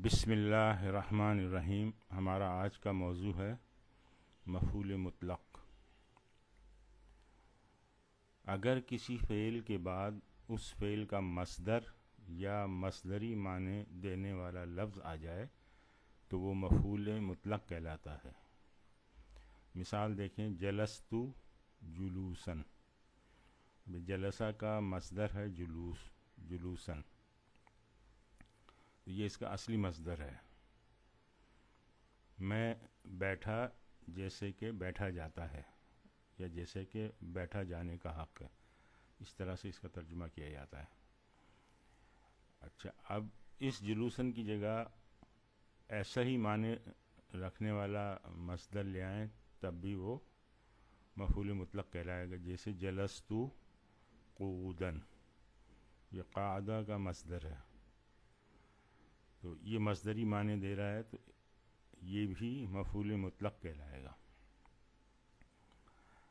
بسم اللہ الرحمن الرحیم۔ ہمارا آج کا موضوع ہے مفعول مطلق۔ اگر کسی فعل کے بعد اس فعل کا مصدر یا مصدری معنی دینے والا لفظ آ جائے تو وہ مفعول مطلق کہلاتا ہے۔ مثال دیکھیں، جلستو جلوسن۔ جلسہ کا مصدر ہے جلوس، جلوسن، یہ اس کا اصلی مصدر ہے۔ میں بیٹھا جیسے کہ بیٹھا جاتا ہے، یا جیسے کہ بیٹھا جانے کا حق ہے، اس طرح سے اس کا ترجمہ کیا جاتا ہے۔ اچھا، اب اس جلوسن کی جگہ ایسا ہی معنی رکھنے والا مصدر لے آئیں تب بھی وہ مفعول مطلق کہلائے گا۔ جیسے جلستو قعودن، یہ قعدہ کا مصدر ہے، تو یہ مصدری معنی دے رہا ہے، تو یہ بھی مفعول مطلق کہلائے گا۔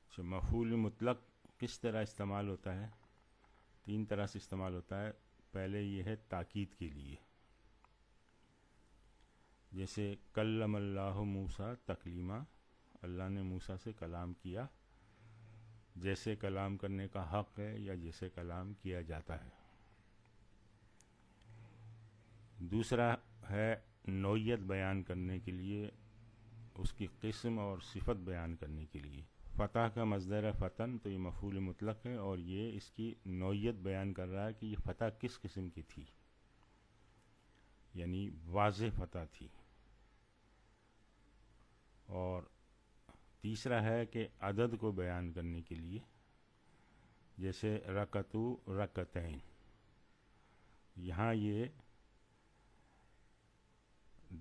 اچھا، مفعول مطلق کس طرح استعمال ہوتا ہے؟ تین طرح سے استعمال ہوتا ہے۔ پہلے یہ ہے تاکید کے لیے، جیسے کلم اللہ موسیٰ تکلیما، اللہ نے موسیٰ سے کلام کیا، جیسے کلام کرنے کا حق ہے یا جیسے کلام کیا جاتا ہے۔ دوسرا ہے نوعیت بیان کرنے کے لیے، اس کی قسم اور صفت بیان کرنے کے لیے۔ فتح کا مصدر ہے فتن، تو یہ مفعول مطلق ہے، اور یہ اس کی نوعیت بیان کر رہا ہے کہ یہ فتح کس قسم کی تھی، یعنی واضح فتح تھی۔ اور تیسرا ہے کہ عدد کو بیان کرنے کے لیے، جیسے رکعتو رکعتین، یہاں یہ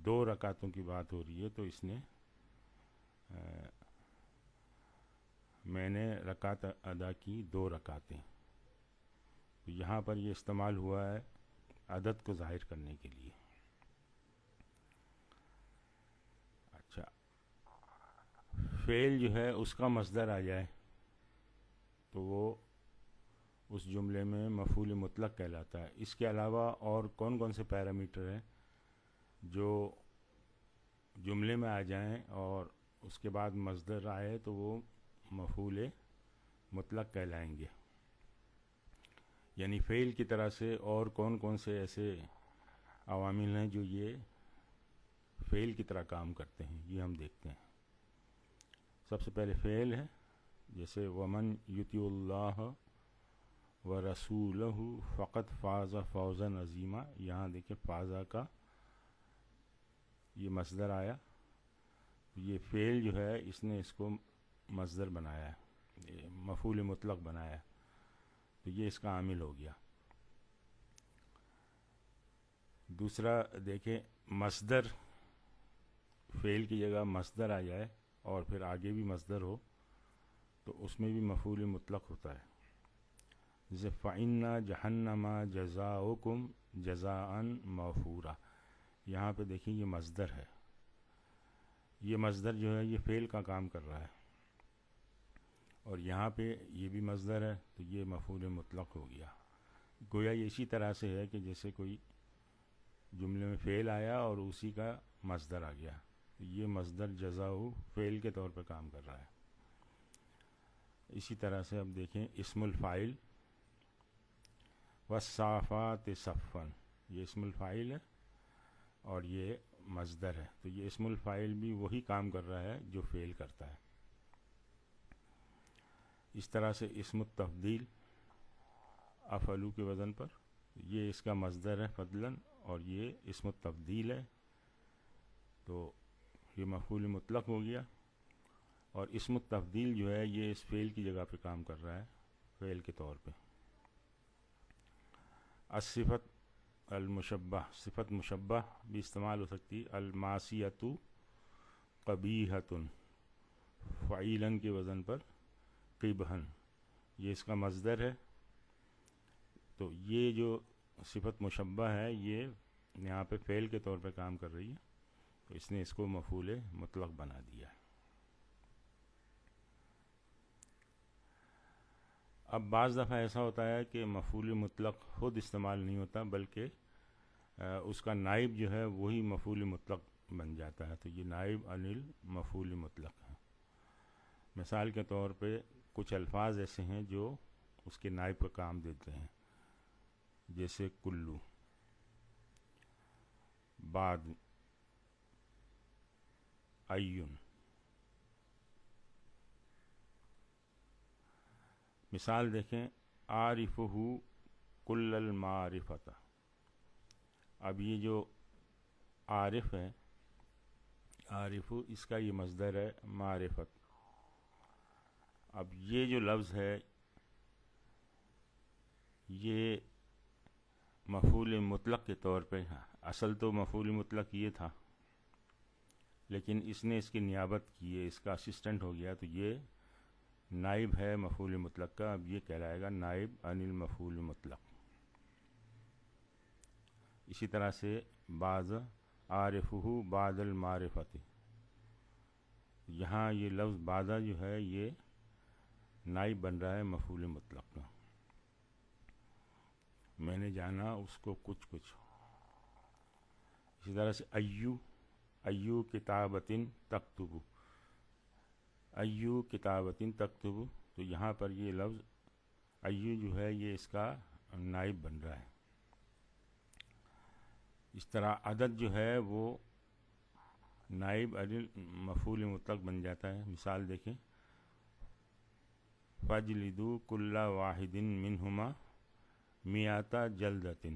دو رکعتوں کی بات ہو رہی ہے، تو اس نے میں نے رکعت ادا کی 2 رکعتیں، تو یہاں پر یہ استعمال ہوا ہے عدد کو ظاہر کرنے کے لیے۔ اچھا، فعل جو ہے اس کا مصدر آ جائے تو وہ اس جملے میں مفعول مطلق کہلاتا ہے۔ اس کے علاوہ اور کون کون سے پیرامیٹر ہیں جو جملے میں آ جائیں اور اس کے بعد مصدر آئے تو وہ مفعول مطلق کہلائیں گے؟ یعنی فعل کی طرح سے اور کون کون سے ایسے عوامل ہیں جو یہ فعل کی طرح کام کرتے ہیں، یہ ہم دیکھتے ہیں۔ سب سے پہلے فعل ہے، جیسے ومن یطیع اللہ ورسولہ فقد فاز فوزا عظیما، یہاں دیکھیں فازا کا یہ مصدر آیا، یہ فعل جو ہے اس نے اس کو مصدر بنایا ہے، مفعول مطلق بنایا ہے، تو یہ اس کا عامل ہو گیا۔ دوسرا دیکھیں، مصدر، فعل کی جگہ مصدر آ جائے اور پھر آگے بھی مصدر ہو تو اس میں بھی مفعول مطلق ہوتا ہے۔ جیسے فَإِنَّ جَهَنَّمَ جَزَاؤُكُمْ جَزَاءً مَوْفُورًا، یہاں پہ دیکھیں یہ مصدر ہے، یہ مصدر جو ہے یہ فعل کا کام کر رہا ہے، اور یہاں پہ یہ بھی مصدر ہے، تو یہ مفعول مطلق ہو گیا۔ گویا یہ اسی طرح سے ہے کہ جیسے کوئی جملے میں فعل آیا اور اسی کا مصدر آ گیا، تو یہ مصدر جزاؤ فعل کے طور پہ کام کر رہا ہے۔ اسی طرح سے اب دیکھیں اسم الفاعل، والصافات صفا، یہ اسم الفاعل ہے اور یہ مصدر ہے، تو یہ اسم الفاعل بھی وہی کام کر رہا ہے جو فعل کرتا ہے۔ اس طرح سے اسم التفضیل، افعلو کے وزن پر، یہ اس کا مصدر ہے فضلاً، اور یہ اسم التفضیل ہے، تو یہ مفعول مطلق ہو گیا۔ اور اسم التفضیل جو ہے یہ اس فعل کی جگہ پہ کام کر رہا ہے، فعل کے طور پہ۔ الصفت المشبہ، صفت مشبہ بھی استعمال ہو سکتی ہے۔ المعصیۃ قبیحۃ، فعیلاً کے وزن پر قبحاً، یہ اس کا مصدر ہے، تو یہ جو صفت مشبہ ہے یہ یہاں پہ فعل کے طور پہ کام کر رہی ہے، تو اس نے اس کو مفعول مطلق بنا دیا۔ اب بعض دفعہ ایسا ہوتا ہے کہ مفعول مطلق خود استعمال نہیں ہوتا، بلکہ اس کا نائب جو ہے وہی مفعول مطلق بن جاتا ہے، تو یہ نائب عن المفعول مطلق ہے۔ مثال کے طور پہ کچھ الفاظ ایسے ہیں جو اس کے نائب کا کام دیتے ہیں، جیسے کلو، بعد، ایون۔ مثال دیکھیں، عارفہ کل المعرفۃ۔ اب یہ جو عارف ہے، عارف، اس کا یہ مصدر ہے معرفت۔ اب یہ جو لفظ ہے یہ مفعول مطلق کے طور پہ، اصل تو مفعول مطلق یہ تھا، لیکن اس نے اس کی نیابت کی ہے، اس کا اسسٹنٹ ہو گیا، تو یہ نائب ہے مفعول مطلق کا۔ اب یہ کہلائے گا نائب عن المفعول مطلق۔ اسی طرح سے بعض، عارفہ بعد المعرفت، یہاں یہ لفظ بعد جو ہے یہ نائب بن رہا ہے مفعول مطلق کا۔ میں نے جانا اس کو کچھ کچھ۔ اسی طرح سے ایو کتابۃ تکتب، ایو کتابۃ تکتب، تو یہاں پر یہ لفظ ایو جو ہے یہ اس کا نائب بن رہا ہے۔ اس طرح عدد جو ہے وہ نائب عن مفعول مطلق بن جاتا ہے۔ مثال دیکھیں، فَاجْلِدُوا كُلَّ وَاحِدٍ مِّنْهُمَا مِئَةَ جَلْدَةٍ۔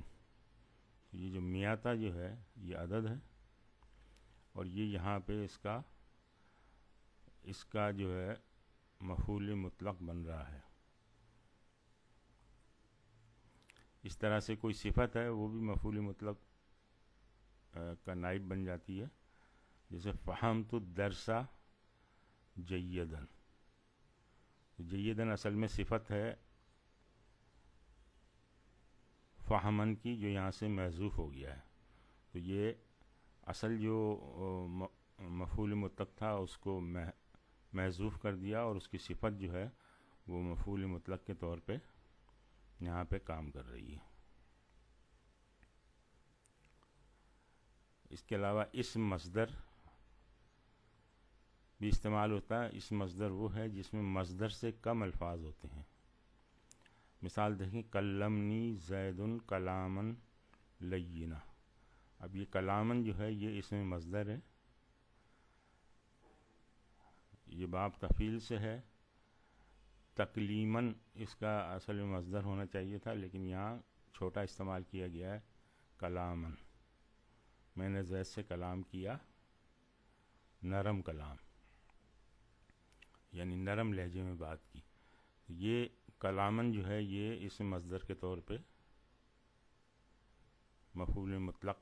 یہ جو میاتا جو ہے یہ عدد ہے، اور یہ یہاں پہ اس کا جو ہے مفعول مطلق بن رہا ہے۔ اس طرح سے کوئی صفت ہے وہ بھی مفعول مطلق کا نائب بن جاتی ہے، جیسے فہمت الدرس جیداً۔ جیداً اصل میں صفت ہے فہمن کی، جو یہاں سے محذوف ہو گیا ہے، تو یہ اصل جو مفعول مطلق تھا اس کو محذوف کر دیا، اور اس کی صفت جو ہے وہ مفعول مطلق کے طور پہ یہاں پہ کام کر رہی ہے۔ اس کے علاوہ اسم مصدر بھی استعمال ہوتا ہے۔ اسم مصدر وہ ہے جس میں مصدر سے کم الفاظ ہوتے ہیں۔ مثال دیکھیں، کلمنی زید کلاما لینا۔ اب یہ کلامن جو ہے یہ اسم مصدر ہے، یہ باب تفعیل سے ہے۔ تکلیمن اس کا اصل میں مصدر ہونا چاہیے تھا، لیکن یہاں چھوٹا استعمال کیا گیا ہے، کلامن۔ میں نے زید سے کلام کیا، نرم کلام، یعنی نرم لہجے میں بات کی۔ یہ کلامن جو ہے یہ اسم مصدر کے طور پہ مفعول مطلق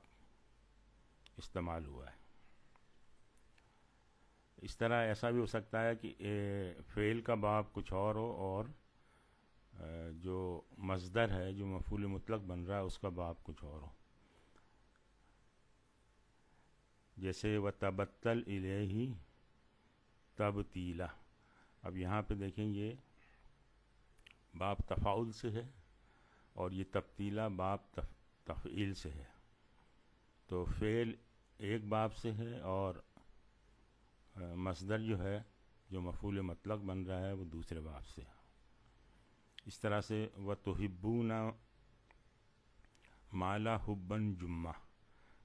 استعمال ہوا ہے۔ اس طرح ایسا بھی ہو سکتا ہے کہ فعل کا باب کچھ اور ہو، اور جو مصدر ہے جو مفعول مطلق بن رہا ہے اس کا باب کچھ اور ہو، جیسے وَتَبَتَّلْ إِلَيْهِ تَبْتِيلًا۔ اب یہاں پہ دیکھیں یہ باب تفاعل سے ہے، اور یہ تبتیلا باب تفعیل سے ہے، تو فعل ایک باب سے ہے، اور مصدر جو ہے جو مفعول مطلق بن رہا ہے وہ دوسرے باب سے ہے۔ اس طرح سے وَتُحِبُّونَ مَا لَا حُبًّا جُمَّةً۔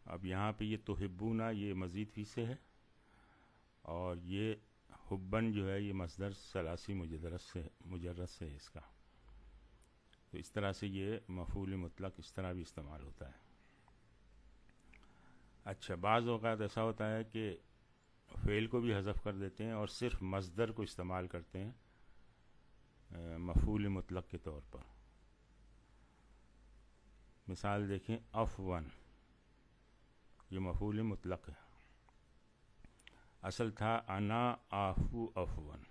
اب یہاں پہ یہ تحبون یہ مزید فی سے ہے، اور یہ حبن جو ہے یہ مصدر ثلاثی مجرد سے ہے اس کا۔ تو اس طرح سے یہ مفعول مطلق اس طرح بھی استعمال ہوتا ہے۔ اچھا، بعض اوقات ایسا ہوتا ہے کہ فعل کو بھی حذف کر دیتے ہیں اور صرف مصدر کو استعمال کرتے ہیں مفعول مطلق کے طور پر۔ مثال دیکھیں، عفواً، یہ مفعول مطلق ہے، اصل تھا انا آفو عفواً۔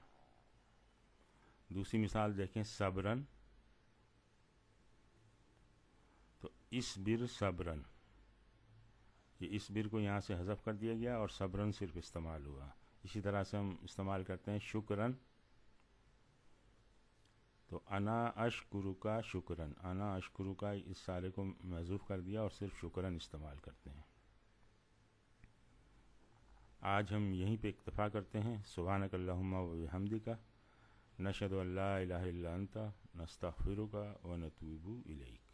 دوسری مثال دیکھیں، صبراً، تو اصبر صبراً، یہ اصبر کو یہاں سے حذف کر دیا گیا اور صبراً صرف استعمال ہوا۔ اسی طرح سے ہم استعمال کرتے ہیں شکراً، تو انا اشکر کا شکرن، انا اشکر کا اس سارے کو محذوف کر دیا اور صرف شکرن استعمال کرتے ہیں۔ آج ہم یہیں پہ اکتفا کرتے ہیں۔ سبحانک اللہم و بحمدک، نشہد ان لا الہ الا انت، نستغفرک و نتوب الیک۔